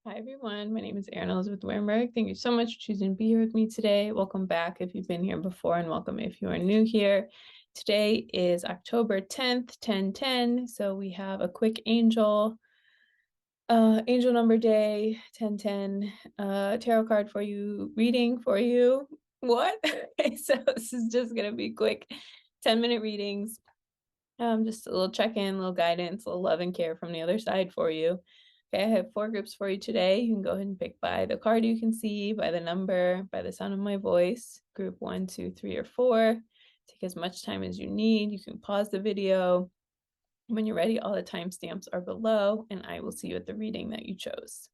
Hi everyone, my name is Erin Elizabeth Weinberg. Thank you so much for choosing to be here with me today. Welcome back if you've been here before, and welcome if you are new here. Today is October 10th, 1010. So we have a quick angel number day, 1010, tarot card for you, reading for you. What? Okay, so this is just gonna be quick 10-minute readings. Just a little check-in, little guidance, a little love and care from the other side for you. Okay, I have 4 groups for you today. You can go ahead and pick by the card you can see, by the number, by the sound of my voice. Group 1, 2, 3, or 4. Take as much time as you need. You can pause the video. When you're ready, all the timestamps are below, and I will see you at the reading that you chose.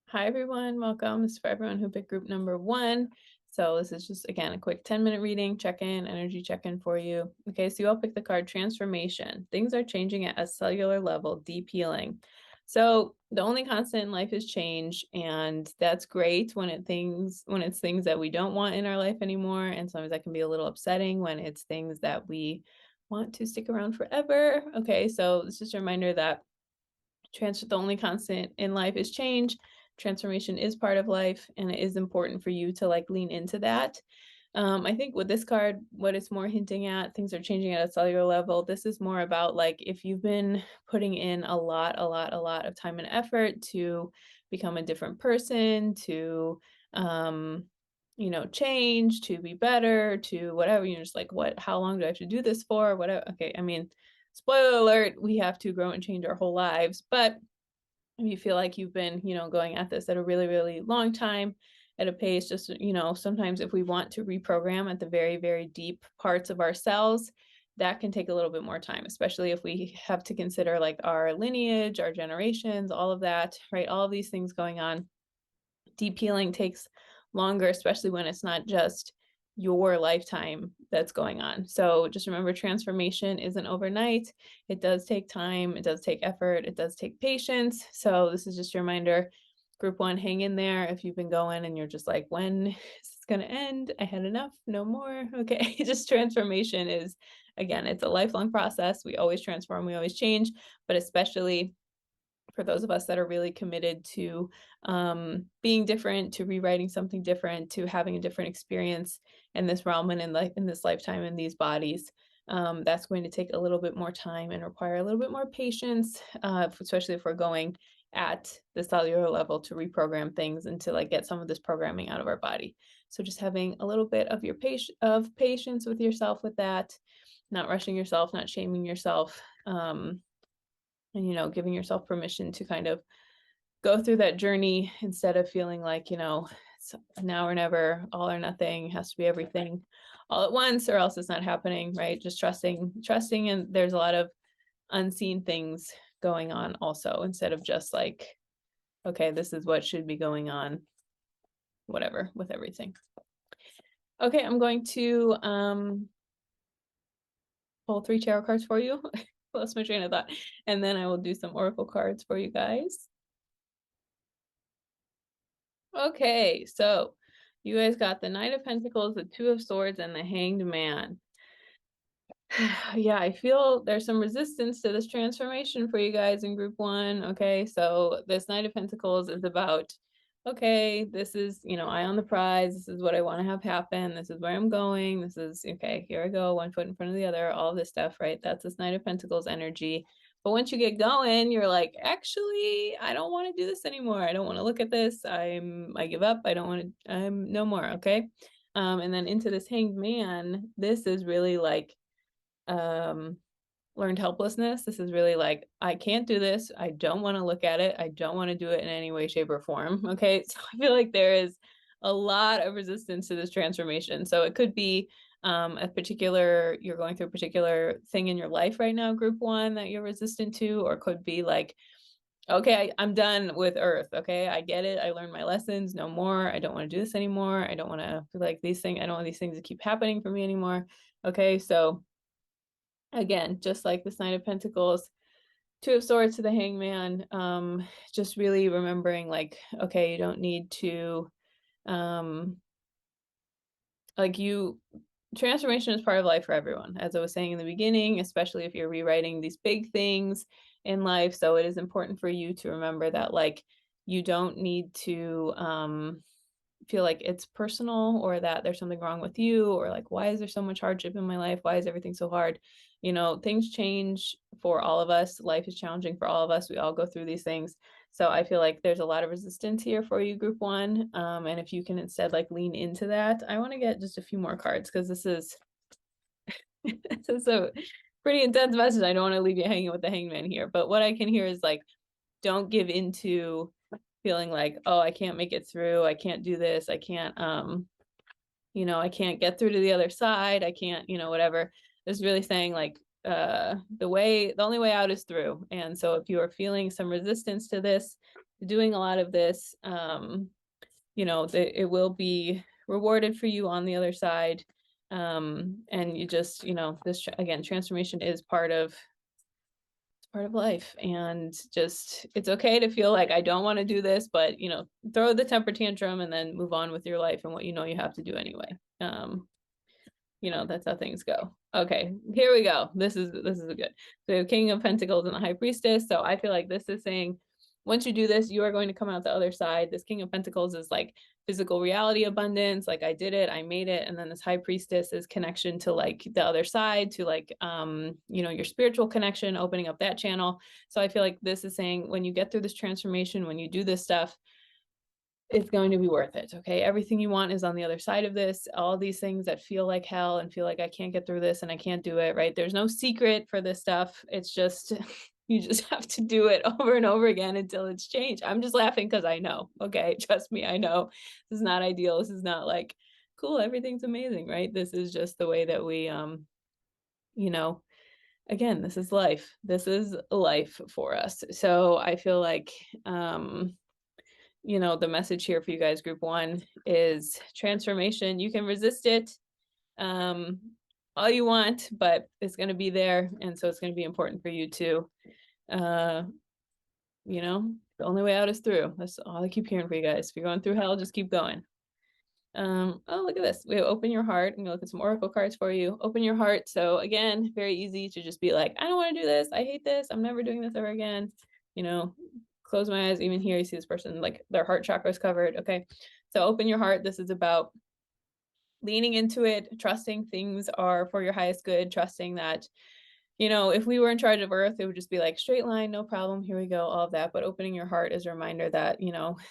Hi everyone, welcome. This is for everyone who picked group number 1. So this is just, again, a quick 10-minute reading, check-in, energy check-in for you. Okay, so you all picked the card Transformation. Things are changing at a cellular level, deep healing. So the only constant in life is change, and that's great when it's things that we don't want in our life anymore. And sometimes that can be a little upsetting when it's things that we want to stick around forever. Okay, so it's just a reminder that the only constant in life is change. Transformation is part of life, and it is important for you to lean into that. I think with this card, what it's more hinting at, things are changing at a cellular level. This is more about if you've been putting in a lot of time and effort to become a different person, to change, to be better, to whatever, just how long do I have to do this for? Whatever. Okay, I mean, spoiler alert, we have to grow and change our whole lives. But if you feel like you've been, going at this at a really, really long time at a pace, just, sometimes if we want to reprogram at the very, very deep parts of ourselves, that can take a little bit more time, especially if we have to consider our lineage, our generations, all of that, right? All of these things going on. Deep healing takes longer, especially when it's not just your lifetime that's going on. So just remember, transformation isn't overnight. It does take time, it does take effort, it does take patience. So this is just a reminder. Group 1, hang in there. If you've been going and you're just like, when is this going to end? I had enough, no more. Okay, just transformation is, again, it's a lifelong process. We always transform, we always change, but especially for those of us that are really committed to being different, to rewriting something different, to having a different experience in this realm and in this lifetime in these bodies. That's going to take a little bit more time and require a little bit more patience, especially if we're going at the cellular level to reprogram things and to get some of this programming out of our body. So just having a little bit of patience with yourself with that, not rushing yourself, not shaming yourself. And giving yourself permission to kind of go through that journey instead of feeling like it's now or never, all or nothing, has to be everything all at once or else it's not happening, right? Just trusting, and there's a lot of unseen things going on also, instead of just okay, this is what should be going on, whatever, with everything. Okay, I'm going to pull 3 tarot cards for you. Lost my train of thought, and then I will do some oracle cards for you guys. Okay, so you guys got the Knight of Pentacles, the Two of Swords, and the Hanged Man. Yeah, I feel there's some resistance to this transformation for you guys in group 1. Okay, so this Knight of Pentacles is about, okay, this is, eye on the prize. This is what I want to have happen. This is where I'm going. This is, okay, here I go, one foot in front of the other, all this stuff, right? That's this Knight of Pentacles energy. But once you get going, you're like, actually, I don't want to do this anymore. I don't want to look at this. I give up. I don't want to, I'm no more. Okay. And then into this Hanged Man, this is really learned helplessness. This is really I can't do this. I don't want to look at it. I don't want to do it in any way, shape, or form. Okay. So I feel like there is a lot of resistance to this transformation. So it could be you're going through a particular thing in your life right now, group 1, that you're resistant to, or could be okay, I'm done with Earth. Okay, I get it. I learned my lessons. No more. I don't want to do this anymore. I don't want to feel these things. I don't want these things to keep happening for me anymore. Okay, so again, just like this Knight of Pentacles, Two of Swords to the Hangman, just really remembering okay, you don't need to transformation is part of life for everyone, as I was saying in the beginning, especially if you're rewriting these big things in life. So it is important for you to remember that You don't need to feel like it's personal or that there's something wrong with you or like, why is there so much hardship in my life? Why is everything so hard? You know, things change for all of us. Life is challenging for all of us. We all go through these things. So I feel like there's a lot of resistance here for you, group one. And if you can instead like lean into that, I want to get just a few more cards because this is this is a pretty intense message. I don't want to leave you hanging with the hangman here. But what I can hear is like, don't give into feeling like, oh, I can't make it through. I can't do this. I can't, I can't get through to the other side. I can't, whatever. It's really saying like, the only way out is through. And so if you are feeling some resistance to this, doing a lot of this, it will be rewarded for you on the other side. And you just, this again, transformation is part of life, and just it's okay to feel like I don't want to do this, but throw the temper tantrum and then move on with your life and what you have to do anyway. That's how things go. Okay, here we go. This is a good. So we have King of Pentacles and the High Priestess. So I feel like this is saying once you do this, you are going to come out the other side. This King of Pentacles is like physical reality abundance, like I did it, I made it. And then this High Priestess is connection to like the other side, to like your spiritual connection, opening up that channel. So I feel like this is saying when you get through this transformation, when you do this stuff, it's going to be worth it. Okay. Everything you want is on the other side of this. All these things that feel like hell and feel like I can't get through this and I can't do it, right? There's no secret for this stuff. It's just, you just have to do it over and over again until it's changed. I'm just laughing because I know. Okay. Trust me, I know this is not ideal. This is not like, cool, everything's amazing, right? This is just the way that we, again, this is life. This is life for us. So I feel like, the message here for you guys, group one, is transformation. You can resist it all you want, but it's going to be there. And so it's going to be important for you to, the only way out is through. That's all I keep hearing for you guys. If you're going through hell, just keep going. Oh, look at this. We have open your heart. I'm gonna look at some oracle cards for you. Open your heart. So again, very easy to just be like, I don't want to do this. I hate this. I'm never doing this ever again. Close my eyes. Even here, you see this person, like their heart chakra is covered. Okay. So open your heart. This is about leaning into it, trusting things are for your highest good, trusting that, if we were in charge of Earth, it would just be like straight line, no problem, here we go, all of that. But opening your heart is a reminder that,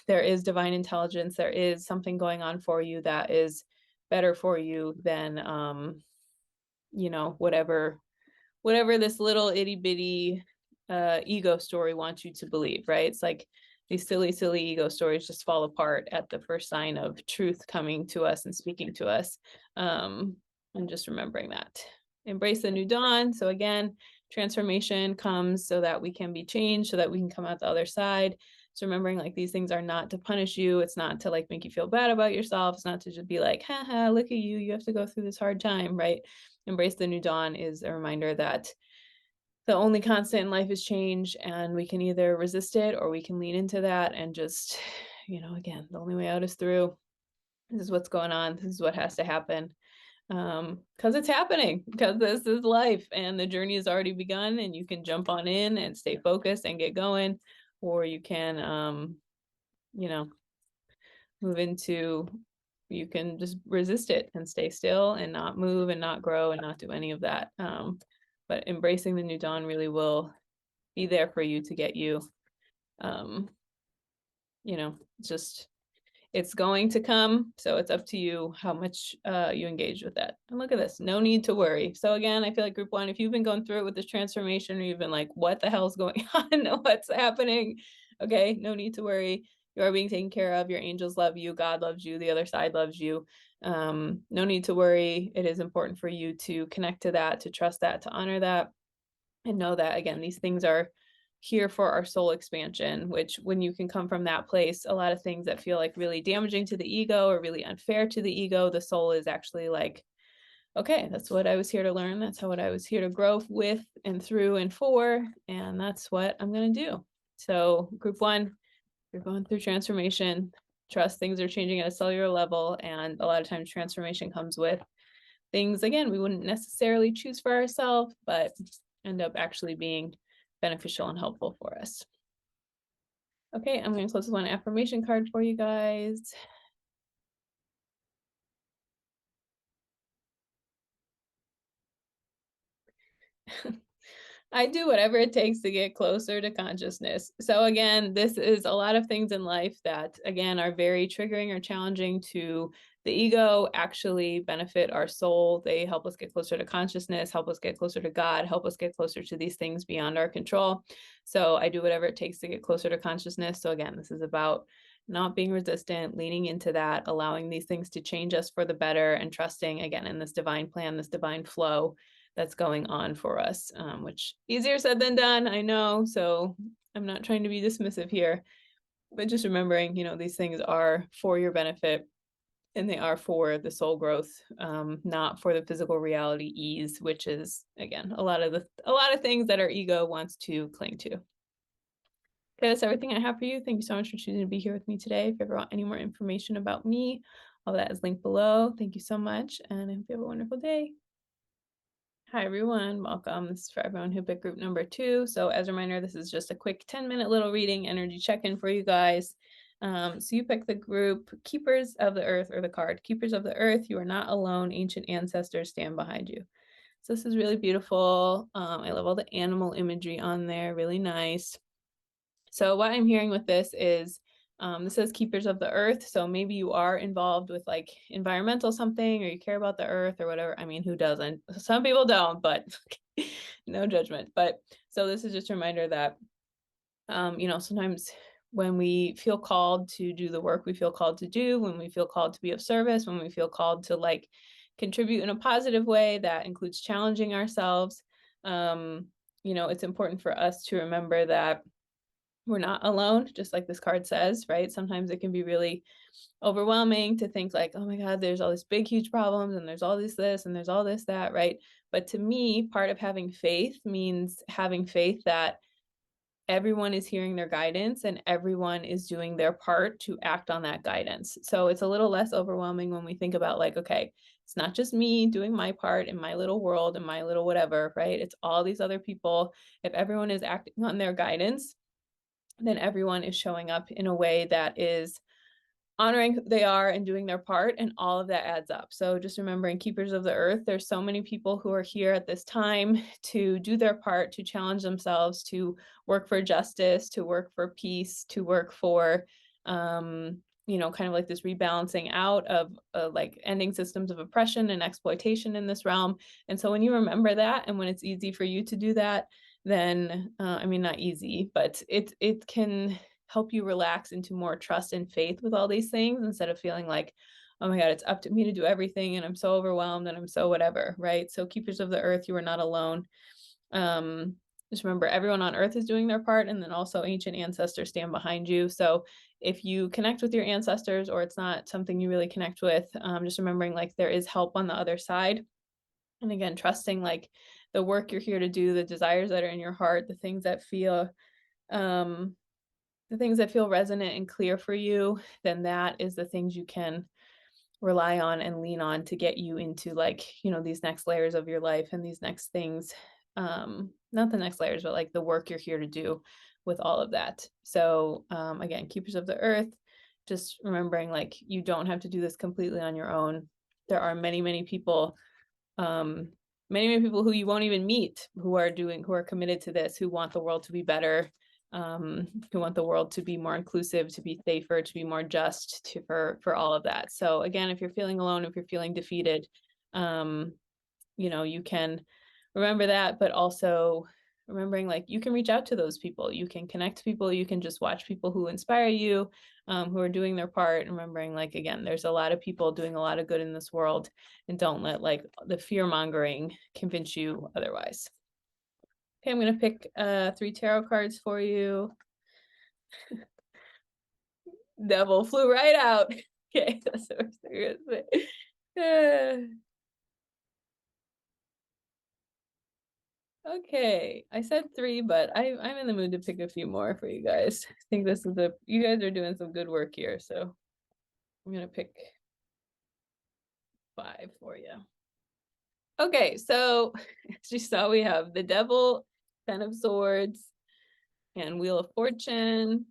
there is divine intelligence, there is something going on for you that is better for you than, whatever this little itty bitty ego story wants you to believe, right? It's like these silly ego stories just fall apart at the first sign of truth coming to us and speaking to us. And just remembering that. Embrace the new dawn. So again, transformation comes so that we can be changed, so that we can come out the other side. So remembering like these things are not to punish you. It's not to like make you feel bad about yourself. It's not to just be like, haha, look at you. You have to go through this hard time, right? Embrace the new dawn is a reminder that the only constant in life is change, and we can either resist it or we can lean into that and just, again, the only way out is through. This is what's going on. This is what has to happen. Because it's happening, because this is life and the journey has already begun, and you can jump on in and stay focused and get going, or you can, move into, you can just resist it and stay still and not move and not grow and not do any of that. But embracing the new dawn really will be there for you to get you, just, it's going to come. So it's up to you how much you engage with that. And look at this, no need to worry. So again, I feel like group one, if you've been going through it with this transformation, or you've been like, what the hell is going on? What's happening? Okay, no need to worry. You are being taken care of. Your angels love you. God loves you. The other side loves you. No need to worry. It is important for you to connect to that, to trust that, to honor that, and know that, again, these things are here for our soul expansion, which when you can come from that place, a lot of things that feel like really damaging to the ego or really unfair to the ego, the soul is actually like, okay, that's what I was here to learn. That's what I was here to grow with and through and for, and that's what I'm going to do. So group one, you're going through transformation. Trust things are changing at a cellular level, and a lot of times transformation comes with things, again, we wouldn't necessarily choose for ourselves, but end up actually being beneficial and helpful for us. Okay, I'm going to close this one affirmation card for you guys. I do whatever it takes to get closer to consciousness. So again, this is a lot of things in life that, again, are very triggering or challenging to the ego, actually benefit our soul. They help us get closer to consciousness, help us get closer to God, help us get closer to these things beyond our control. So I do whatever it takes to get closer to consciousness. So again, this is about not being resistant, leaning into that, allowing these things to change us for the better, and trusting, again, in this divine plan, this divine flow that's going on for us, which easier said than done, I know. So I'm not trying to be dismissive here, but just remembering, these things are for your benefit, and they are for the soul growth, not for the physical reality ease, which is, again, a lot of things that our ego wants to cling to. Okay, that's everything I have for you. Thank you so much for choosing to be here with me today. If you ever want any more information about me, all that is linked below. Thank you so much, and I hope you have a wonderful day. Hi everyone, welcome. This is for everyone who picked group number 2. So as a reminder, this is just a quick 10-minute little reading, energy check-in for you guys. So you pick the group Keepers of the Earth, or the card Keepers of the Earth. You are not alone. Ancient ancestors stand behind you. So this is really beautiful. I love all the animal imagery on there, really nice. So what I'm hearing with this is, this says Keepers of the Earth. So maybe you are involved with like environmental something, or you care about the earth or whatever. I mean, who doesn't? Some people don't, but no judgment. But so this is just a reminder that, sometimes when we feel called to do the work we feel called to do, when we feel called to be of service, when we feel called to like contribute in a positive way that includes challenging ourselves, it's important for us to remember that we're not alone, just like this card says, right? Sometimes it can be really overwhelming to think like, oh my God, there's all these big, huge problems, and there's all this, and there's all this, that, right? But to me, part of having faith means having faith that everyone is hearing their guidance and everyone is doing their part to act on that guidance. So it's a little less overwhelming when we think about like, okay, it's not just me doing my part in my little world and my little whatever, right? It's all these other people. If everyone is acting on their guidance, then everyone is showing up in a way that is honoring who they are and doing their part, and all of that adds up. So just remembering Keepers of the Earth, there's so many people who are here at this time to do their part, to challenge themselves, to work for justice, to work for peace, to work for kind of like this rebalancing out of like ending systems of oppression and exploitation in this realm. And so when you remember that, and when it's easy for you to do that, then I mean, not easy, but it can help you relax into more trust and faith with all these things, instead of feeling like, oh my God, it's up to me to do everything and I'm so overwhelmed and I'm so whatever, right? So Keepers of the Earth, you are not alone. Just remember, everyone on earth is doing their part, and then also ancient ancestors stand behind you. So if you connect with your ancestors, or it's not something you really connect with, just remembering like there is help on the other side. And again, trusting like the work you're here to do, the desires that are in your heart, the things that feel resonant and clear for you, then that is the things you can rely on and lean on to get you into like, these next layers of your life and these next things. Not the next layers, but like the work you're here to do with all of that. So again, Keepers of the Earth, just remembering like you don't have to do this completely on your own. There are many, many people, many people who you won't even meet, who are committed to this, who want the world to be better, who want the world to be more inclusive, to be safer, to be more just, for all of that. So again, if you're feeling alone, if you're feeling defeated, you can remember that, but also remembering like you can reach out to those people, you can connect to people, you can just watch people who inspire you, who are doing their part. Remembering like, again, there's a lot of people doing a lot of good in this world, and don't let like the fear mongering convince you otherwise. Okay, I'm going to pick 3 tarot cards for you. Devil flew right out. Okay, that's what we're going to say. Okay, I said 3, but I'm in the mood to pick a few more for you guys. I think you guys are doing some good work here, so I'm gonna pick 5 for you. Okay, so as you saw, we have the Devil, 10 of Swords, and Wheel of Fortune.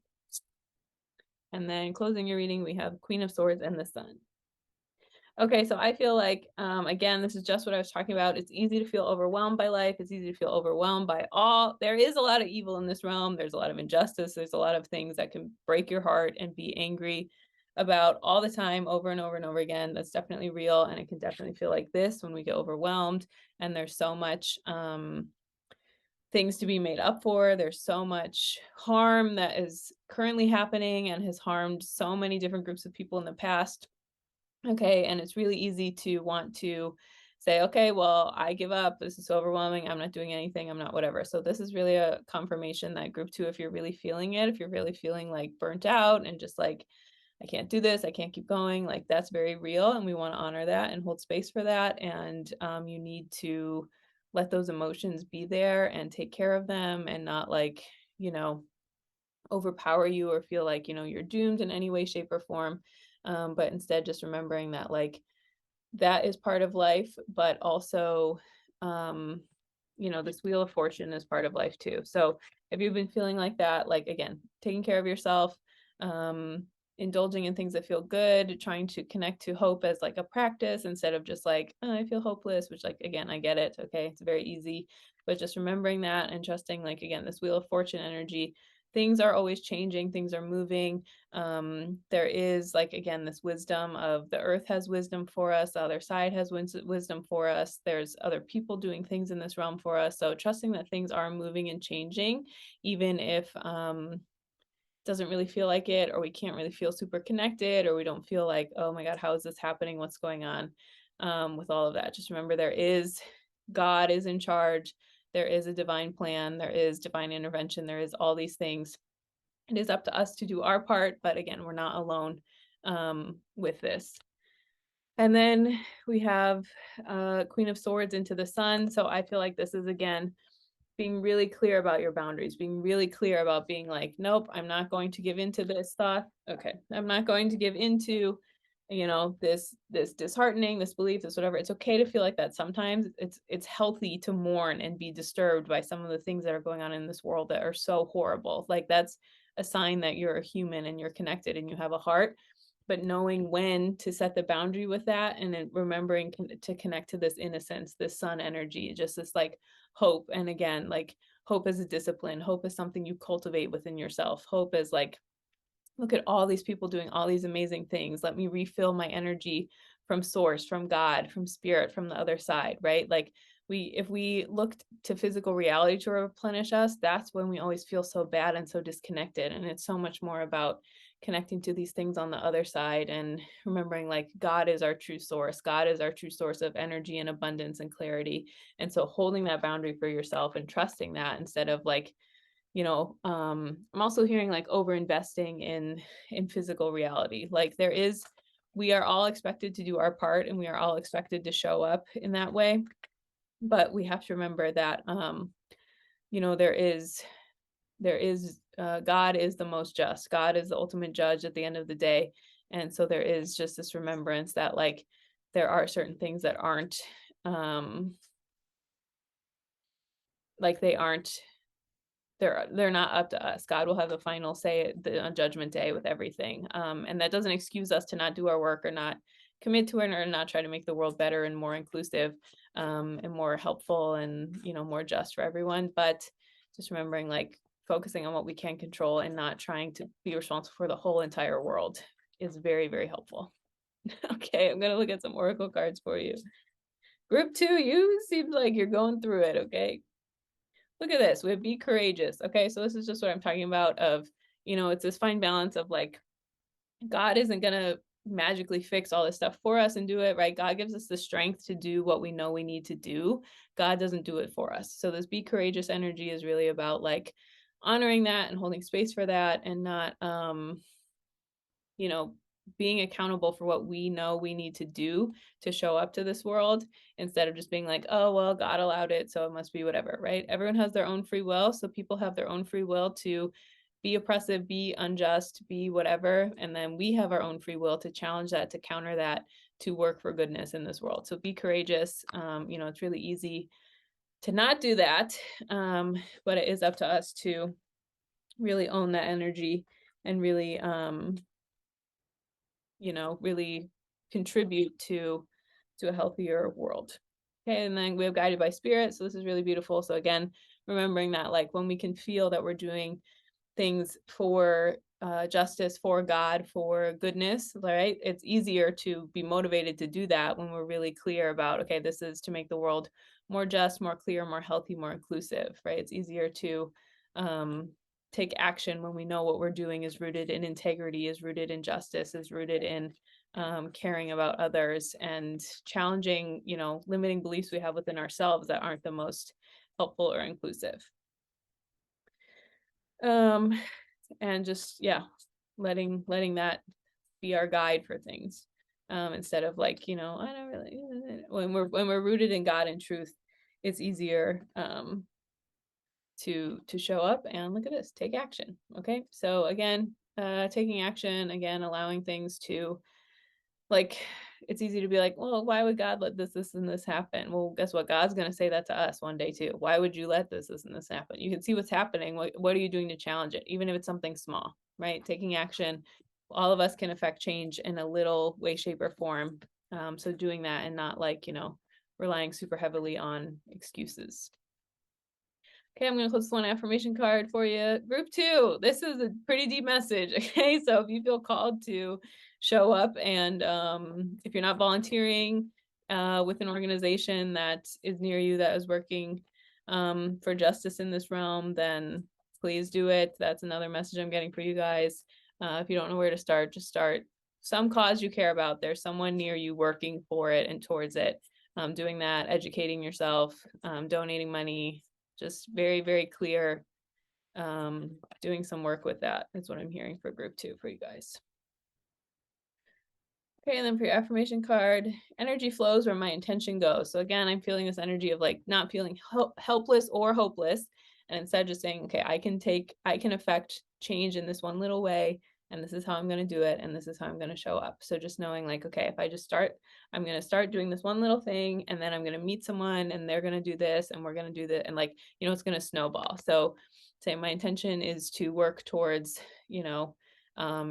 And then closing your reading, we have Queen of Swords and the Sun. Okay, so I feel like, again, this is just what I was talking about. It's easy to feel overwhelmed by life. It's easy to feel overwhelmed by there is a lot of evil in this realm. There's a lot of injustice. There's a lot of things that can break your heart and be angry about all the time, over and over and over again. That's definitely real. And it can definitely feel like this when we get overwhelmed and there's so much, things to be made up for. There's so much harm that is currently happening and has harmed so many different groups of people in the past. Okay, and it's really easy to want to say, okay, well, I give up. This is so overwhelming. I'm not doing anything. I'm not whatever. So this is really a confirmation that group 2, if you're really feeling it, if you're really feeling like burnt out and just like, I can't do this, I can't keep going, like that's very real. And we want to honor that and hold space for that. And you need to let those emotions be there and take care of them and not like, you know, overpower you or feel like, you know, you're doomed in any way, shape, or form. But instead just remembering that like that is part of life, but also, you know, this wheel of fortune is part of life too. So if you've been feeling like that, like again, taking care of yourself, indulging in things that feel good, trying to connect to hope as like a practice instead of just like, oh, I feel hopeless, which like, again, I get it. Okay. It's very easy, but just remembering that and trusting like, again, this wheel of fortune energy, things are always changing, things are moving. There is like, again, this wisdom of the earth has wisdom for us. The other side has wisdom for us. There's other people doing things in this realm for us. So trusting that things are moving and changing, even if, doesn't really feel like it, or we can't really feel super connected, or we don't feel like, oh my God, how is this happening? What's going on? With all of that, just remember God is in charge. There is a divine plan. There is divine intervention. There is all these things. It is up to us to do our part, but again, we're not alone with this. And then we have Queen of Swords into the Sun. So I feel like this is, again, being really clear about your boundaries, being really clear about being like, nope, I'm not going to give into this thought. Okay, I'm not going to give into, you know, this disheartening, this belief, this whatever. It's okay to feel like that sometimes. It's healthy to mourn and be disturbed by some of the things that are going on in this world that are so horrible. Like that's a sign that you're a human and you're connected and you have a heart. But knowing when to set the boundary with that, and then remembering to connect to this innocence, this sun energy, just this like hope. And again, like hope is a discipline. Hope is something you cultivate within yourself. Hope is like, look at all these people doing all these amazing things. Let me refill my energy from source, from God, from spirit, from the other side, right? Like if we look to physical reality to replenish us, that's when we always feel so bad and so disconnected. And it's so much more about connecting to these things on the other side and remembering like God is our true source. God is our true source of energy and abundance and clarity. And so holding that boundary for yourself and trusting that instead of like, you know, I'm also hearing like over investing in physical reality. Like we are all expected to do our part and we are all expected to show up in that way. But we have to remember that, you know, God is the most just. God is the ultimate judge at the end of the day. And so there is just this remembrance that like there are certain things that aren't like they're not up to us. God will have the final say on Judgment Day with everything. And that doesn't excuse us to not do our work or not commit to it or not try to make the world better and more inclusive and more helpful and, you know, more just for everyone. But just remembering like focusing on what we can control and not trying to be responsible for the whole entire world is very, very helpful. Okay, I'm going to look at some oracle cards for you. Group 2, you seem like you're going through it, okay? Look at this. We have be courageous. Okay, so this is just what I'm talking about of, you know, it's this fine balance of like, God isn't going to magically fix all this stuff for us and do it, right? God gives us the strength to do what we know we need to do. God doesn't do it for us. So this be courageous energy is really about like honoring that and holding space for that and not, you know, being accountable for what we know we need to do to show up to this world instead of just being like, oh, well, God allowed it, so it must be whatever, right? Everyone has their own free will. So people have their own free will to be oppressive, be unjust, be whatever. And then we have our own free will to challenge that, to counter that, to work for goodness in this world. So be courageous. You know, it's really easy to not do that. But it is up to us to really own that energy and really really contribute to a healthier world. Okay, and then we have guided by spirit. So this is really beautiful. So again, remembering that like when we can feel that we're doing things for justice, for God, for goodness, right? It's easier to be motivated to do that when we're really clear about, okay, this is to make the world more just, more clear, more healthy, more inclusive, right? It's easier to um, take action when we know what we're doing is rooted in integrity, is rooted in justice, is rooted in caring about others and challenging, limiting beliefs we have within ourselves that aren't the most helpful or inclusive. Um, and just letting that be our guide for things, instead of like, I don't really, when we're rooted in God and truth, it's easier to show up and look at this, take action. Okay, so again, taking action, again, allowing things to, like, it's easy to be like, well, why would God let this and this happen? Well, guess what? God's going to say that to us one day too. Why would you let this and this happen? You can see what's happening. What are you doing to challenge it? Even if it's something small, right? Taking action. All of us can affect change in a little way, shape, or form. So doing that and not like, relying super heavily on excuses. Okay, I'm going to close this one affirmation card for you. Group 2, this is a pretty deep message. Okay, so if you feel called to show up and if you're not volunteering with an organization that is near you that is working for justice in this realm, then please do it. That's another message I'm getting for you guys. If you don't know where to start, just start some cause you care about. There's someone near you working for it and towards it. Doing that, educating yourself, donating money, just very, very clear, doing some work with that is what I'm hearing for group 2 for you guys. Okay, and then for your affirmation card, energy flows where my intention goes. So again, I'm feeling this energy of like not feeling helpless or hopeless, and instead just saying, okay, I can affect change in this one little way, and this is how I'm going to do it, and this is how I'm going to show up. So just knowing like, okay, if I just start, I'm going to start doing this one little thing, and then I'm going to meet someone, and they're going to do this, and we're going to do that, and like, it's going to snowball. So say my intention is to work towards,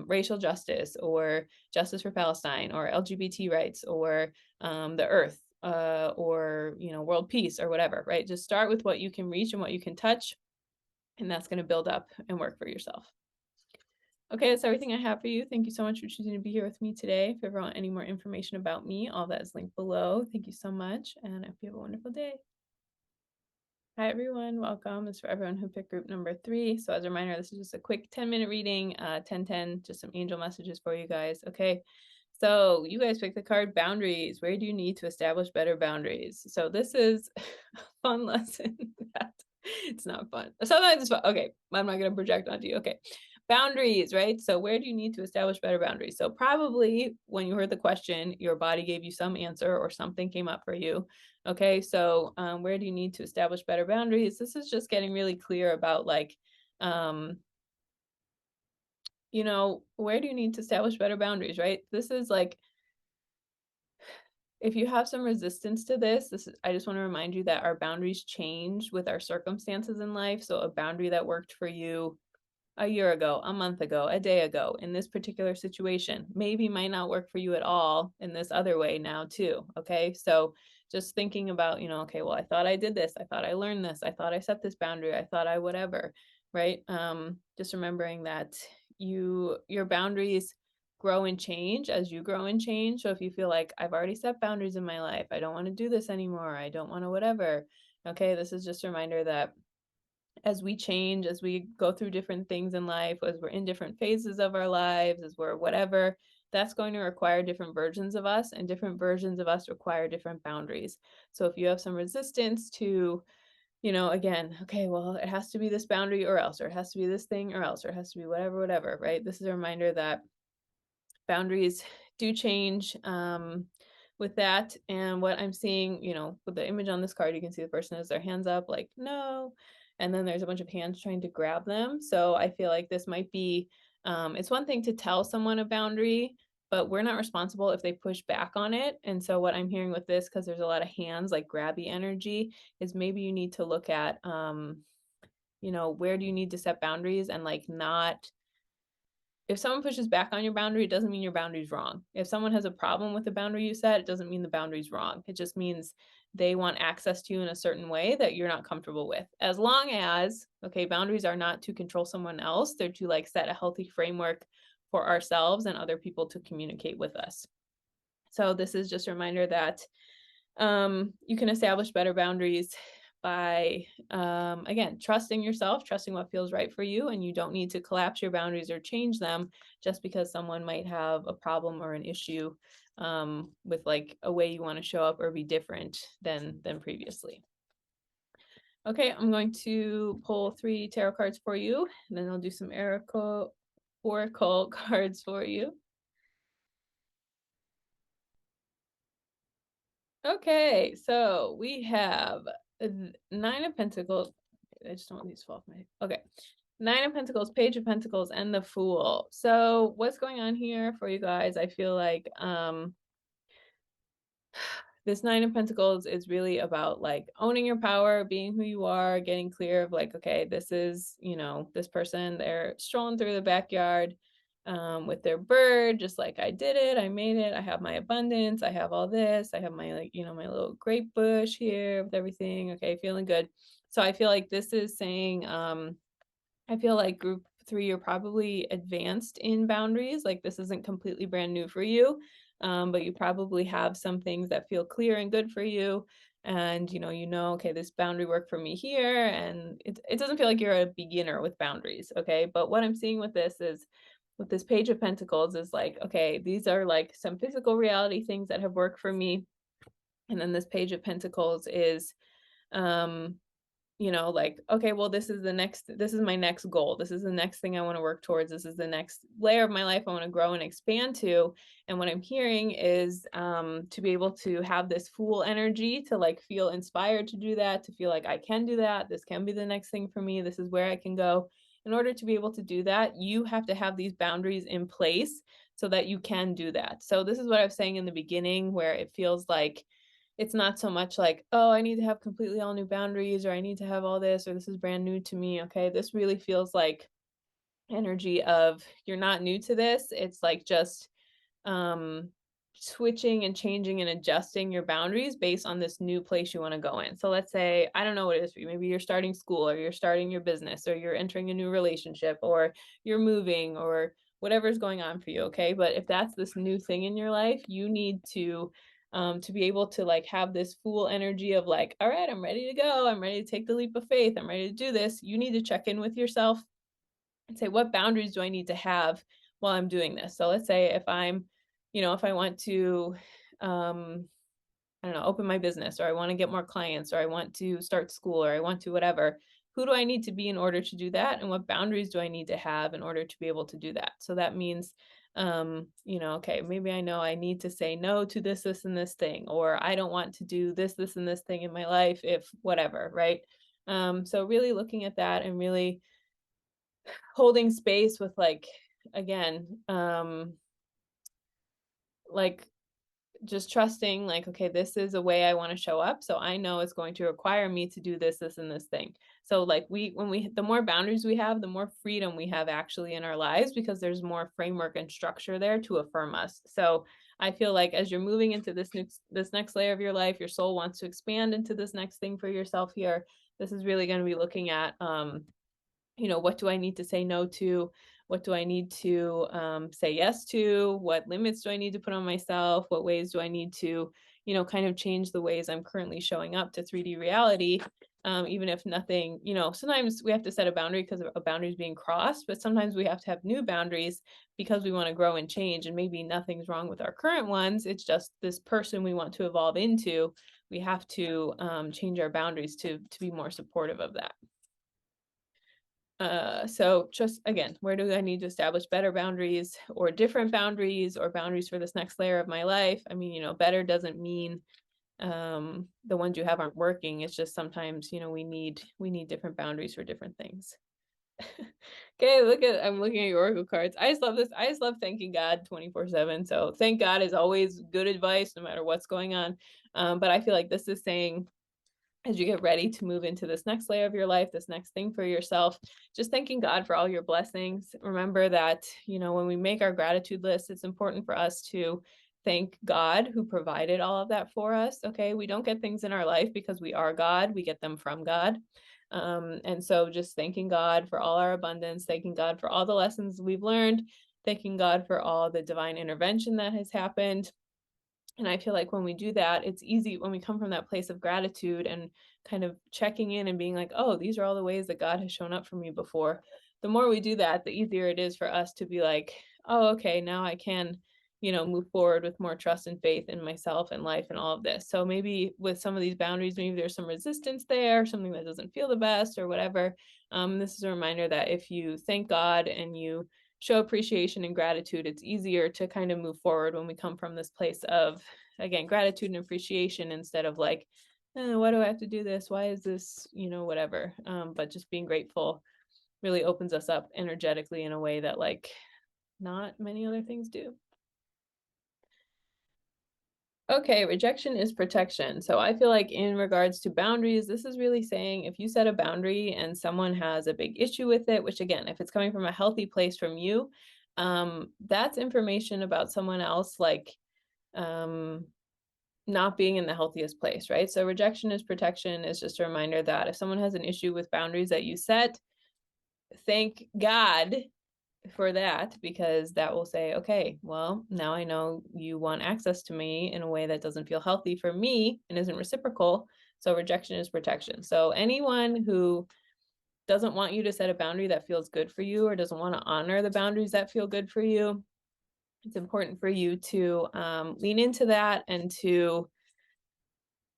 racial justice or justice for Palestine or LGBT rights or the earth or world peace or whatever, right? Just start with what you can reach and what you can touch, and that's going to build up and work for yourself. Okay, that's everything I have for you. Thank you so much for choosing to be here with me today. If you ever want any more information about me, all that is linked below. Thank you so much, and I hope you have a wonderful day. Hi everyone, welcome. It's for everyone who picked group number 3. So as a reminder, this is just a quick 10-minute reading, 10-10, just some angel messages for you guys. Okay, so you guys picked the card boundaries. Where do you need to establish better boundaries? So this is a fun lesson. It's not fun. Sometimes it's fun. Okay, I'm not going to project onto you. Okay, boundaries, right? So where do you need to establish better boundaries? So probably when you heard the question, your body gave you some answer or something came up for you. Okay, so where do you need to establish better boundaries? This is just getting really clear about like, where do you need to establish better boundaries, right? This is like, if you have some resistance to this, I just want to remind you that our boundaries change with our circumstances in life. So a boundary that worked for you a year ago, a month ago, a day ago in this particular situation maybe might not work for you at all in this other way now too. Okay, so just thinking about, okay, well, I thought I did this, I thought I learned this, I thought I set this boundary, I thought I whatever, right? Just remembering that your boundaries grow and change as you grow and change. So if you feel like I've already set boundaries in my life, I don't want to do this anymore, I don't want to whatever, okay, this is just a reminder that as we change, as we go through different things in life, as we're in different phases of our lives, as we're whatever, that's going to require different versions of us, and different versions of us require different boundaries. So if you have some resistance to, again, okay, well, it has to be this boundary or else, or it has to be this thing or else, or it has to be whatever, right? This is a reminder that boundaries do change with that. And what I'm seeing, with the image on this card, you can see the person has their hands up like, no. And then there's a bunch of hands trying to grab them. So I feel like this might be, it's one thing to tell someone a boundary, but we're not responsible if they push back on it. And so what I'm hearing with this, because there's a lot of hands, like grabby energy, is maybe you need to look at, where do you need to set boundaries and like not if someone pushes back on your boundary, it doesn't mean your boundary's wrong. If someone has a problem with the boundary you set, it doesn't mean the boundary's wrong. It just means they want access to you in a certain way that you're not comfortable with. As long as, okay, boundaries are not to control someone else, they're to like set a healthy framework for ourselves and other people to communicate with us. So this is just a reminder that you can establish better boundaries by, again, trusting yourself, trusting what feels right for you, and you don't need to collapse your boundaries or change them just because someone might have a problem or an issue with like a way you want to show up or be different than previously. Okay, I'm going to pull 3 tarot cards for you, and then I'll do some oracle cards for you. Okay, so we have 9 of Pentacles. I just don't want these to fall off my. Okay, 9 of Pentacles, Page of Pentacles, and the Fool. So what's going on here for you guys? I feel like this 9 of Pentacles is really about like owning your power, being who you are, getting clear of like, okay, this is, you know, this person, they're strolling through the backyard with their bird, just like I did it, I made it, I have my abundance, I have all this, I have my like, you know, my little grape bush here with everything. Okay, feeling good. So I feel like this is saying, I feel like group 3, you're probably advanced in boundaries. Like this isn't completely brand new for you, but you probably have some things that feel clear and good for you. And okay, this boundary worked for me here, and it doesn't feel like you're a beginner with boundaries. Okay, but what I'm seeing with this is, with this Page of Pentacles, is like, okay, these are like some physical reality things that have worked for me, and then this Page of Pentacles is like, okay, well, this is my next goal. This is the next thing I want to work towards. This is the next layer of my life I want to grow and expand to. And what I'm hearing is to be able to have this Fool energy, to like feel inspired to do that, to feel like I can do that. This can be the next thing for me. This is where I can go. In order to be able to do that, you have to have these boundaries in place so that you can do that. So this is what I was saying in the beginning, where it feels like it's not so much like, oh, I need to have completely all new boundaries, or I need to have all this, or this is brand new to me. Okay, this really feels like energy of, you're not new to this. It's like just switching and changing and adjusting your boundaries based on this new place you want to go in. So let's say, I don't know what it is for you. Maybe you're starting school, or you're starting your business, or you're entering a new relationship, or you're moving, or whatever's going on for you. Okay, but if that's this new thing in your life, you need to be able to like have this Fool energy of like, all right, I'm ready to go. I'm ready to take the leap of faith. I'm ready to do this. You need to check in with yourself and say, what boundaries do I need to have while I'm doing this? So let's say if I'm, if I want to, I don't know, open my business, or I want to get more clients, or I want to start school, or I want to whatever, who do I need to be in order to do that? And what boundaries do I need to have in order to be able to do that? So that means, okay, maybe I know I need to say no to this, this, and this thing, or I don't want to do this, this, and this thing in my life, if whatever, right? So really looking at that and really holding space with like, again, like just trusting like, okay, this is a way I want to show up, so I know it's going to require me to do this, this, and this thing. So like the more boundaries we have, the more freedom we have actually in our lives, because there's more framework and structure there to affirm us. So I feel like as you're moving into this next layer of your life, your soul wants to expand into this next thing for yourself here. This is really going to be looking at what do I need to say no to? What do I need to say yes to? What limits do I need to put on myself? What ways do I need to, kind of change the ways I'm currently showing up to 3D reality? Even if nothing, sometimes we have to set a boundary because a boundary is being crossed, but sometimes we have to have new boundaries because we want to grow and change, and maybe nothing's wrong with our current ones. It's just this person we want to evolve into. We have to change our boundaries to be more supportive of that. So just again, where do I need to establish better boundaries, or different boundaries, or boundaries for this next layer of my life? I mean, better doesn't mean the ones you have aren't working. It's just sometimes, we need different boundaries for different things. Okay, I'm looking at your oracle cards. I just love this. I just love thanking God 24/7. So thank God is always good advice no matter what's going on. But I feel like this is saying, as you get ready to move into this next layer of your life, this next thing for yourself, just thanking God for all your blessings. Remember that, when we make our gratitude list, it's important for us to thank God who provided all of that for us. Okay. We don't get things in our life because we are God, we get them from God. And so just thanking God for all our abundance, thanking God for all the lessons we've learned, thanking God for all the divine intervention that has happened. And I feel like when we do that, it's easy when we come from that place of gratitude and kind of checking in and being like, oh, these are all the ways that God has shown up for me before. The more we do that, the easier it is for us to be like, oh, okay, now I can, move forward with more trust and faith in myself and life and all of this. So maybe with some of these boundaries, maybe there's some resistance there, something that doesn't feel the best or whatever. This is a reminder that if you thank God and you show appreciation and gratitude, it's easier to kind of move forward when we come from this place of, again, gratitude and appreciation instead of like, why do I have to do this? Why is this, whatever. But just being grateful really opens us up energetically in a way that like not many other things do. Okay, rejection is protection. So I feel like in regards to boundaries, this is really saying if you set a boundary and someone has a big issue with it, which again, if it's coming from a healthy place from you, that's information about someone else like not being in the healthiest place, right? So rejection is protection is just a reminder that if someone has an issue with boundaries that you set, thank God for that, because that will say, okay, well, now I know you want access to me in a way that doesn't feel healthy for me and isn't reciprocal. So rejection is protection. So anyone who doesn't want you to set a boundary that feels good for you or doesn't want to honor the boundaries that feel good for you, it's important for you to lean into that and to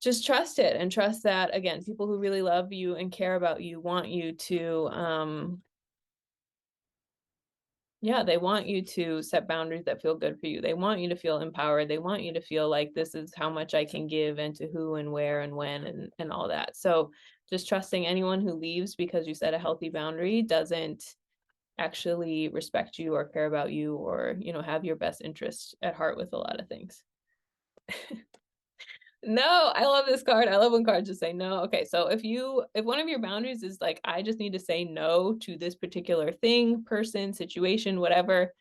just trust it and trust that, again, people who really love you and care about you want you to they want you to set boundaries that feel good for you. They want you to feel empowered. They want you to feel like this is how much I can give and to who and where and when and all that. So just trusting anyone who leaves because you set a healthy boundary doesn't actually respect you or care about you or, have your best interest at heart with a lot of things. No, I love this card. I love when cards just say no. Okay, so if one of your boundaries is like, I just need to say no to this particular thing, person, situation, whatever,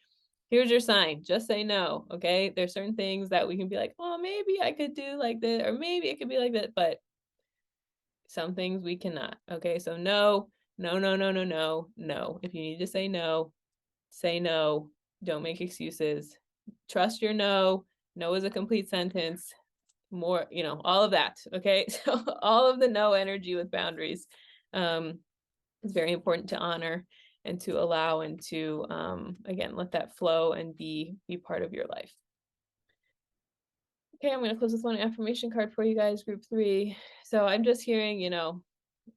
here's your sign. Just say no. Okay. There's certain things that we can be like, oh, maybe I could do like this, or maybe it could be like that, but some things we cannot. Okay. So no, no, no, no, no, no, no. If you need to say no, say no. Don't make excuses. Trust your no. No is a complete sentence. More, all of that. Okay. So all of the no energy with boundaries is very important to honor and to allow and to again let that flow and be part of your life. Okay, I'm going to close with one affirmation card for you guys, group 3. So I'm just hearing,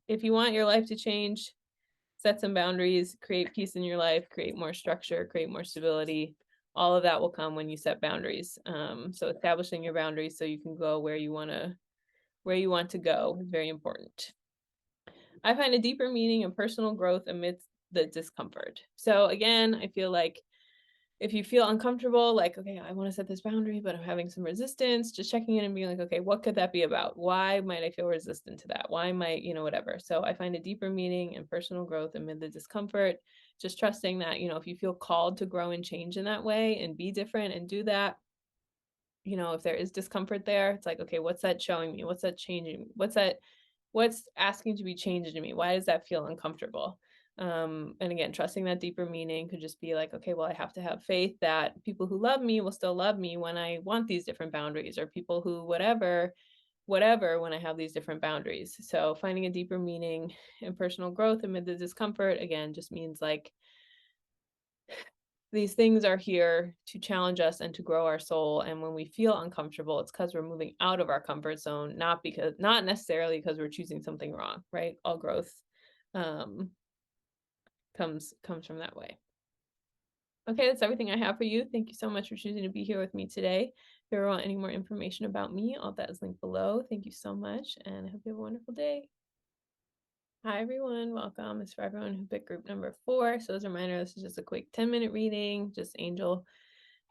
if you want your life to change, set some boundaries, create peace in your life, create more structure, create more stability. All of that will come when you set boundaries. So establishing your boundaries so you can go where you want to go is very important. I find a deeper meaning and personal growth amidst the discomfort. So again, I feel like if you feel uncomfortable, like, okay, I want to set this boundary, but I'm having some resistance, just checking in and being like, okay, what could that be about? Why might I feel resistant to that? Why might, whatever. So I find a deeper meaning and personal growth amid the discomfort, just trusting that, if you feel called to grow and change in that way and be different and do that, if there is discomfort there, it's like, okay, what's that showing me? What's that changing? What's asking to be changed in me? Why does that feel uncomfortable? And again, trusting that deeper meaning could just be like, okay, well, I have to have faith that people who love me will still love me when I want these different boundaries, or people who whatever when I have these different boundaries. So finding a deeper meaning and personal growth amid the discomfort, again, just means like these things are here to challenge us and to grow our soul. And when we feel uncomfortable, it's because we're moving out of our comfort zone, not necessarily because we're choosing something wrong, right? All growth comes from that way. Okay, that's everything I have for you. Thank you so much for choosing to be here with me today. If you ever want any more information about me, all that is linked below. Thank you so much, and I hope you have a wonderful day. Hi, everyone. Welcome. It's for everyone who picked group number 4. So as a reminder, this is just a quick 10-minute reading, just angel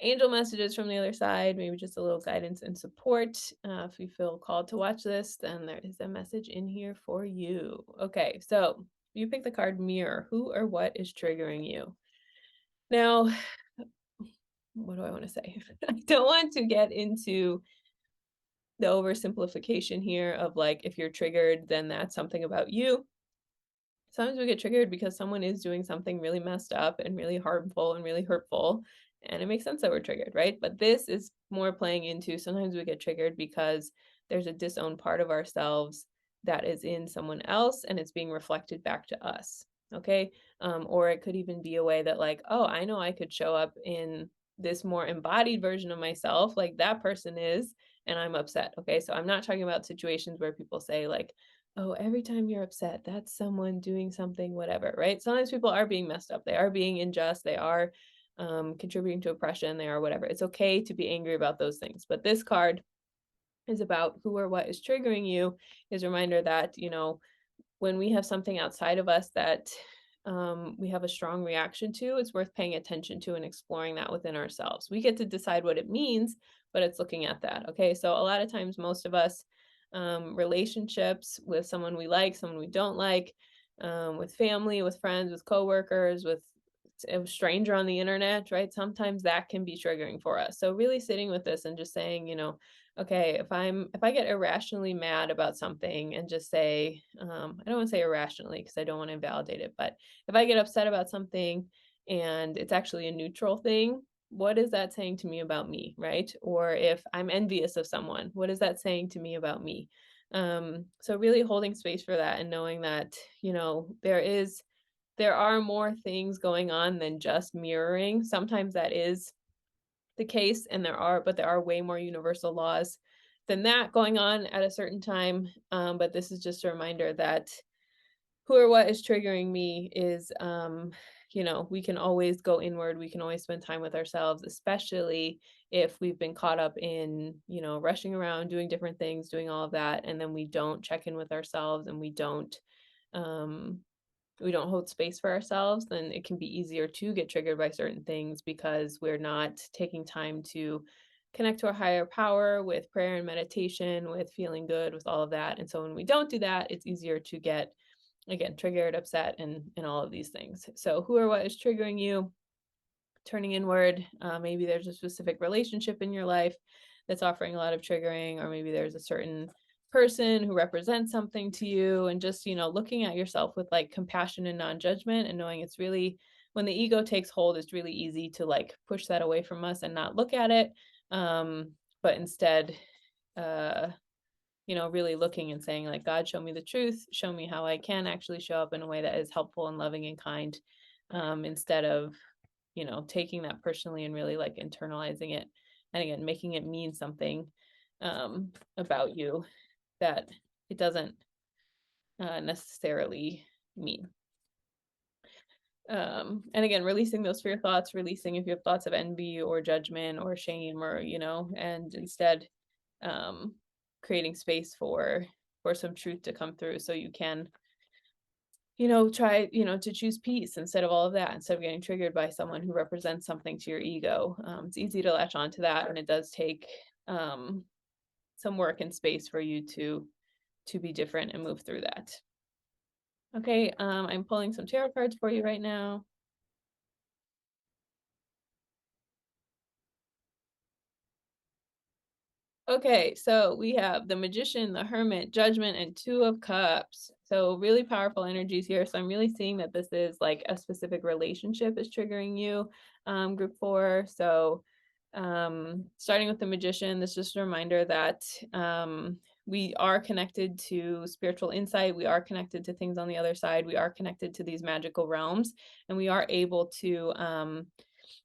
angel messages from the other side, maybe just a little guidance and support. If you feel called to watch this, then there is a message in here for you. Okay, so you pick the card Mirror. Who or what is triggering you? Now, what do I want to say? I don't want to get into the oversimplification here of like, if you're triggered, then that's something about you. Sometimes we get triggered because someone is doing something really messed up and really harmful and really hurtful, and it makes sense that we're triggered, right? But this is more playing into sometimes we get triggered because there's a disowned part of ourselves that is in someone else and it's being reflected back to us. Okay. Or it could even be a way that, like, oh, I know I could show up in this more embodied version of myself, like that person is, and I'm upset. Okay. So I'm not talking about situations where people say, like, oh, every time you're upset, that's someone doing something, whatever, right? Sometimes people are being messed up. They are being unjust. They are contributing to oppression. They are whatever. It's okay to be angry about those things. But this card is about who or what is triggering you, is a reminder that, when we have something outside of us that we have a strong reaction to, it's worth paying attention to and exploring that within ourselves. We get to decide what it means, but it's looking at that. Okay. So a lot of times, most of us, relationships with someone we like, someone we don't like, with family, with friends, with coworkers, with a stranger on the internet, right? Sometimes that can be triggering for us. So really sitting with this and just saying, okay, if I get irrationally mad about something and just say, I don't want to say irrationally because I don't want to invalidate it, but if I get upset about something and it's actually a neutral thing, what is that saying to me about me, right? Or if I'm envious of someone, what is that saying to me about me? So really holding space for that and knowing that, there are more things going on than just mirroring. Sometimes that is the case, and there are way more universal laws than that going on at a certain time. But this is just a reminder that who or what is triggering me is, we can always go inward. We can always spend time with ourselves, especially if we've been caught up in, rushing around, doing different things, doing all of that, and then we don't check in with ourselves and um, we don't hold space for ourselves, then it can be easier to get triggered by certain things because we're not taking time to connect to our higher power with prayer and meditation, with feeling good, with all of that. And so when we don't do that, it's easier to get, again, triggered, upset, and all of these things. So who or what is triggering you? Turning inward. Maybe there's a specific relationship in your life that's offering a lot of triggering, or maybe there's a certain person who represents something to you, and just, looking at yourself with like compassion and non-judgment, and knowing it's really, when the ego takes hold, it's really easy to like push that away from us and not look at it. But instead, uh, really looking and saying, like, God, show me the truth, show me how I can actually show up in a way that is helpful and loving and kind, instead of taking that personally and really like internalizing it, and again, making it mean something about you that it doesn't necessarily mean. And again, releasing those fear thoughts, releasing if you have thoughts of envy or judgment or shame, or, and instead um, creating space for some truth to come through, so you can try, to choose peace instead of all of that, instead of getting triggered by someone who represents something to your ego. It's easy to latch onto that, and it does take some work and space for you to be different and move through that. Okay, I'm pulling some tarot cards for you right now. Okay, so we have the Magician, the Hermit, Judgment, and Two of Cups. So really powerful energies here. So I'm really seeing that this is like a specific relationship is triggering you, group 4. So starting with the Magician, this is just a reminder that we are connected to spiritual insight. We are connected to things on the other side. We are connected to these magical realms, and we are able to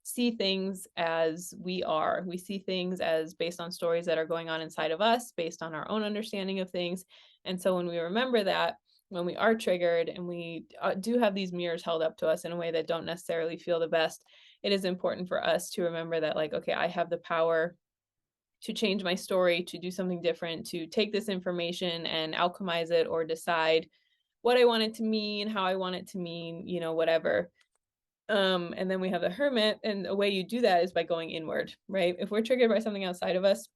see things as we are. We see things as based on stories that are going on inside of us, based on our own understanding of things. And so when we remember that, when we are triggered and we do have these mirrors held up to us in a way that don't necessarily feel the best, it is important for us to remember that, like, okay, I have the power to change my story, to do something different, to take this information and alchemize it, or decide what I want it to mean, how I want it to mean, whatever. And then we have the hermit, and the way you do that is by going inward, right? If we're triggered by something outside of us,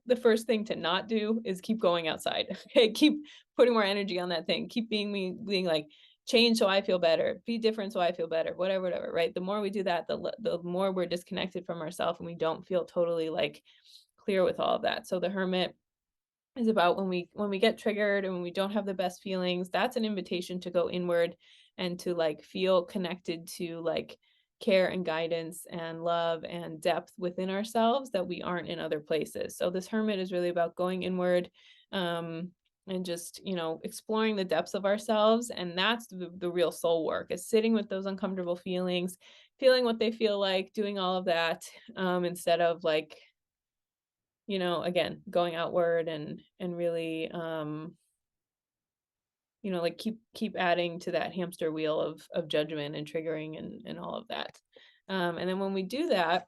the first thing to not do is keep going outside. Okay, keep putting more energy on that thing. Keep being like, change so I feel better, be different so I feel better, whatever, right? The more we do that, the more we're disconnected from ourselves, and we don't feel totally like clear with all of that. So the hermit is about when we get triggered and when we don't have the best feelings, that's an invitation to go inward and to like feel connected to like care and guidance and love and depth within ourselves that we aren't in other places. So this hermit is really about going inward, um and just, exploring the depths of ourselves. And that's the real soul work, is sitting with those uncomfortable feelings, feeling what they feel like, doing all of that, instead of like, again, going outward and really, like keep adding to that hamster wheel of judgment and triggering and all of that. And then when we do that,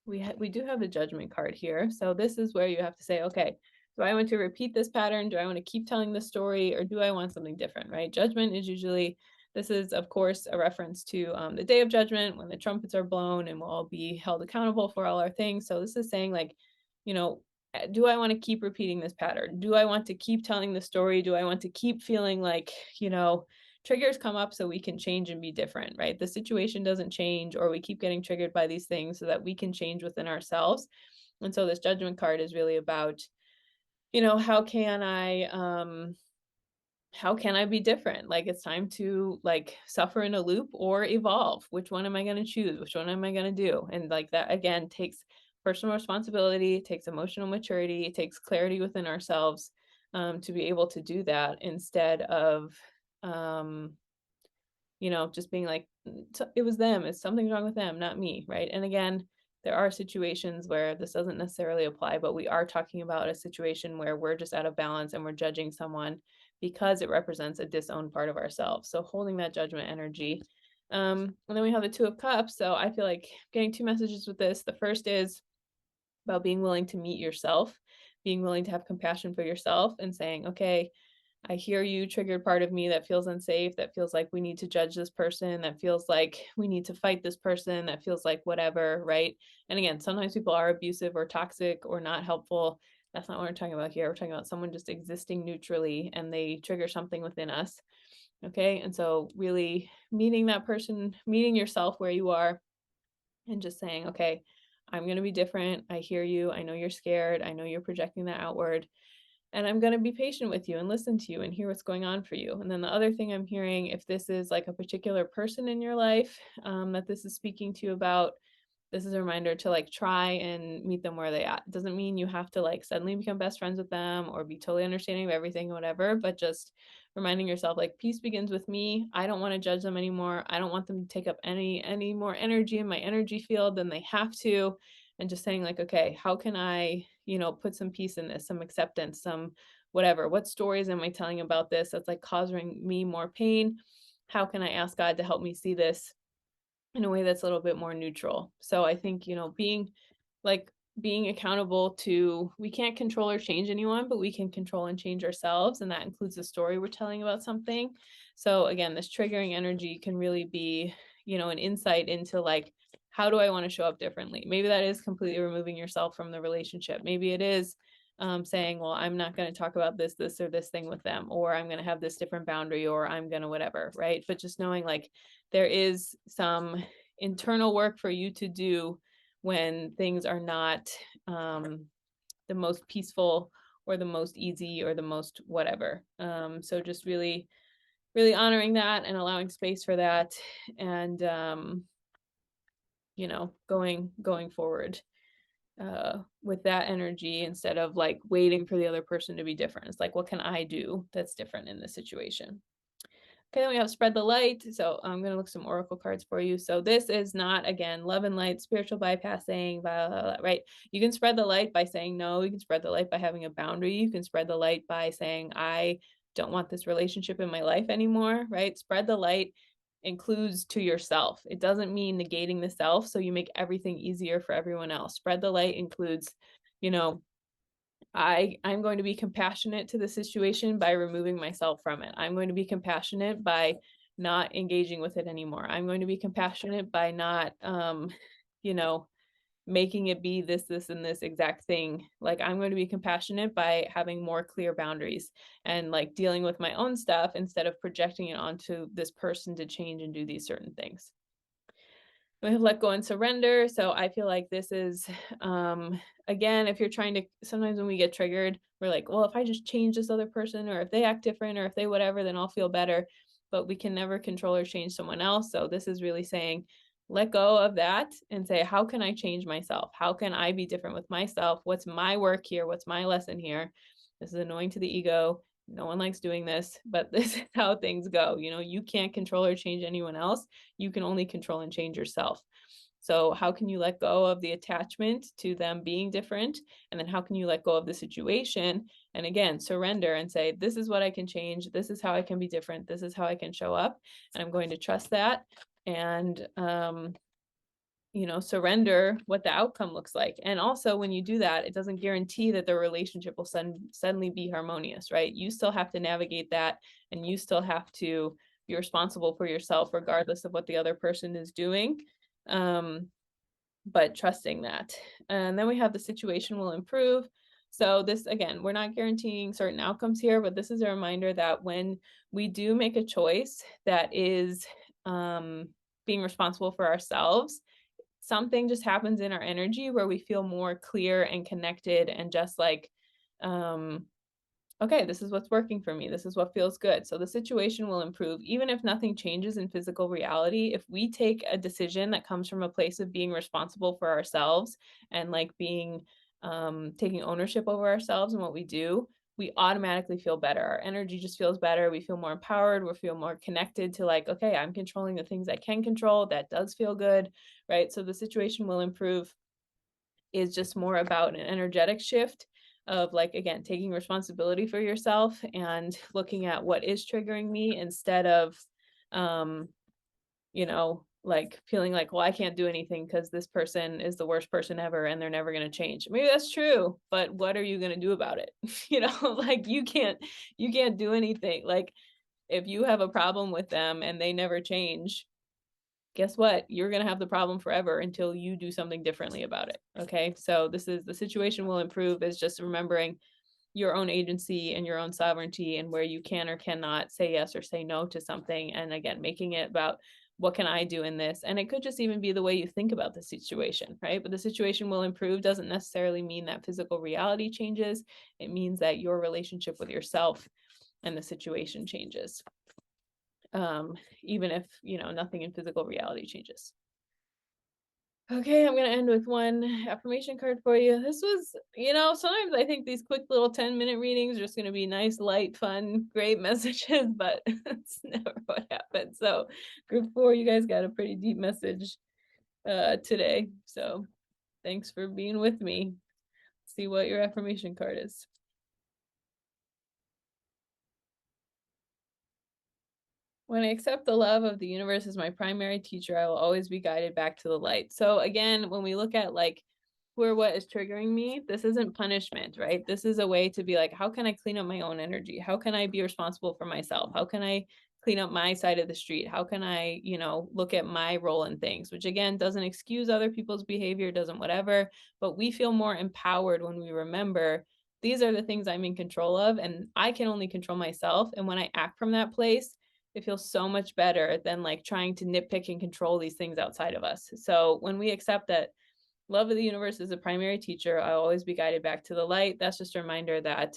we do have the judgment card here. So this is where you have to say, okay, do I want to repeat this pattern? Do I want to keep telling the story, or do I want something different, right? Judgment is usually, this is of course a reference to the day of judgment, when the trumpets are blown and we'll all be held accountable for all our things. So this is saying like, you know, do I want to keep repeating this pattern? Do I want to keep telling the story? Do I want to keep feeling like, triggers come up so we can change and be different, right? The situation doesn't change, or we keep getting triggered by these things so that we can change within ourselves. And so this judgment card is really about, how can I be different? Like, it's time to like suffer in a loop or evolve. Which one am I going to choose? Which one am I going to do? And like that again takes personal responsibility, takes emotional maturity, it takes clarity within ourselves, to be able to do that, instead of, um, just being like, it was them, it's something wrong with them, not me, right? And again, there are situations where this doesn't necessarily apply, but we are talking about a situation where we're just out of balance and we're judging someone because it represents a disowned part of ourselves. So holding that judgment energy. And then we have the Two of Cups. So I feel like getting two messages with this. The first is about being willing to meet yourself, being willing to have compassion for yourself, and saying, okay, I hear you, triggered part of me that feels unsafe, that feels like we need to judge this person, that feels like we need to fight this person, that feels like whatever, right? And again, sometimes people are abusive or toxic or not helpful. That's not what we're talking about here. We're talking about someone just existing neutrally and they trigger something within us. Okay. And so, really meeting that person, meeting yourself where you are, and just saying, okay, I'm going to be different. I hear you. I know you're scared. I know you're projecting that outward, and I'm going to be patient with you and listen to you and hear what's going on for you. And then the other thing I'm hearing, if this is like a particular person in your life, that this is speaking to you about, this is a reminder to like try and meet them where they at. It doesn't mean you have to like suddenly become best friends with them or be totally understanding of everything or whatever, but just reminding yourself like, peace begins with me. I don't want to judge them anymore. I don't want them to take up any more energy in my energy field than they have to. And just saying like, okay, how can I, put some peace in this, some acceptance, some whatever. What stories am I telling about this that's like causing me more pain? How can I ask God to help me see this in a way that's a little bit more neutral? So I think, being accountable to, we can't control or change anyone, but we can control and change ourselves. And that includes the story we're telling about something. So again, this triggering energy can really be, an insight into like, how do I want to show up differently? Maybe that is completely removing yourself from the relationship. Maybe it is, saying, well, I'm not going to talk about this, or this thing with them, or I'm going to have this different boundary, or I'm going to whatever, right? But just knowing like there is some internal work for you to do when things are not, the most peaceful or the most easy or the most whatever. So just really, really honoring that and allowing space for that, and, going forward, with that energy, instead of like waiting for the other person to be different. It's like, what can I do that's different in this situation? Okay, then we have spread the light. So I'm going to look some oracle cards for you. So this is not, again, love and light, spiritual bypassing, blah, blah, blah, right? You can spread the light by saying no. You can spread the light by having a boundary. You can spread the light by saying, I don't want this relationship in my life anymore, right? Spread the light includes to yourself. It doesn't mean negating the self, so you make everything easier for everyone else. Spread the light includes, you know, I'm going to be compassionate to the situation by removing myself from it. I'm going to be compassionate by not engaging with it anymore. I'm going to be compassionate by not, you know, making it be this, and this exact thing. Like, I'm going to be compassionate by having more clear boundaries and like dealing with my own stuff instead of projecting it onto this person to change and do these certain things. We have let go and surrender. So I feel like this is, again, if you're trying to, sometimes when we get triggered, we're like, well, if I just change this other person, or if they act different, or if they whatever, then I'll feel better. But we can never control or change someone else. So this is really saying, let go of that and say, how can I change myself? How can I be different with myself? What's my work here? What's my lesson here? This is annoying to the ego. No one likes doing this, but this is how things go. You can't control or change anyone else. You can only control and change yourself. So how can you let go of the attachment to them being different? And then how can you let go of the situation? And again, surrender and say, this is what I can change. This is how I can be different. This is how I can show up. And I'm going to trust that. And, surrender what the outcome looks like. And also, when you do that, it doesn't guarantee that the relationship will suddenly be harmonious, right? You still have to navigate that, and you still have to be responsible for yourself, regardless of what the other person is doing. But trusting that. And then we have the situation will improve. So this, again, we're not guaranteeing certain outcomes here, but this is a reminder that when we do make a choice that is being responsible for ourselves, something just happens in our energy where we feel more clear and connected and just like, okay, this is what's working for me. This is what feels good. So the situation will improve. Even if nothing changes in physical reality, if we take a decision that comes from a place of being responsible for ourselves and like being, taking ownership over ourselves and what we do, we automatically feel better. Our energy just feels better. We feel more empowered. We feel more connected to like, okay, I'm controlling the things I can control. That does feel good, right? So the situation will improve is just more about an energetic shift of like, again, taking responsibility for yourself and looking at what is triggering me instead of, like feeling like, well, I can't do anything because this person is the worst person ever and they're never going to change. Maybe that's true, but what are you going to do about it? Like you can't do anything. Like if you have a problem with them and they never change, guess what? You're going to have the problem forever until you do something differently about it. Okay. So this is the situation will improve is just remembering your own agency and your own sovereignty and where you can or cannot say yes or say no to something. And again, making it about what can I do in this? And it could just even be the way you think about the situation, right? But the situation will improve doesn't necessarily mean that physical reality changes. It means that your relationship with yourself and the situation changes. Even if, nothing in physical reality changes. Okay, I'm going to end with one affirmation card for you. This was, sometimes I think these quick little 10-minute readings are just going to be nice, light, fun, great messages, but it's never what happens. So group 4, you guys got a pretty deep message today. So thanks for being with me. See what your affirmation card is. When I accept the love of the universe as my primary teacher, I will always be guided back to the light. So again, when we look at like where what is triggering me, this isn't punishment, right? This is a way to be like, how can I clean up my own energy? How can I be responsible for myself? How can I clean up my side of the street? How can I, look at my role in things, which again, doesn't excuse other people's behavior, doesn't whatever, but we feel more empowered when we remember these are the things I'm in control of and I can only control myself. And when I act from that place, it feels so much better than like trying to nitpick and control these things outside of us. So when we accept that love of the universe is a primary teacher, I'll always be guided back to the light. That's just a reminder that,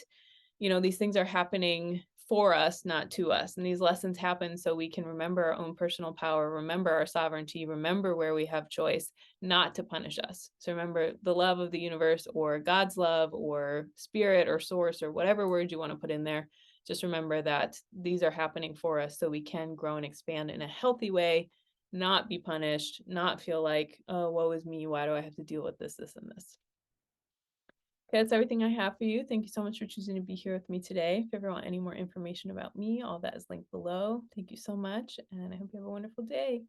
these things are happening for us, not to us. And these lessons happen so we can remember our own personal power, remember our sovereignty, remember where we have choice, not to punish us. So remember the love of the universe or God's love or spirit or source or whatever word you want to put in there. Just remember that these are happening for us so we can grow and expand in a healthy way, not be punished, not feel like, oh, woe is me. Why do I have to deal with this, this, and this? Okay, that's everything I have for you. Thank you so much for choosing to be here with me today. If you ever want any more information about me, all that is linked below. Thank you so much, and I hope you have a wonderful day.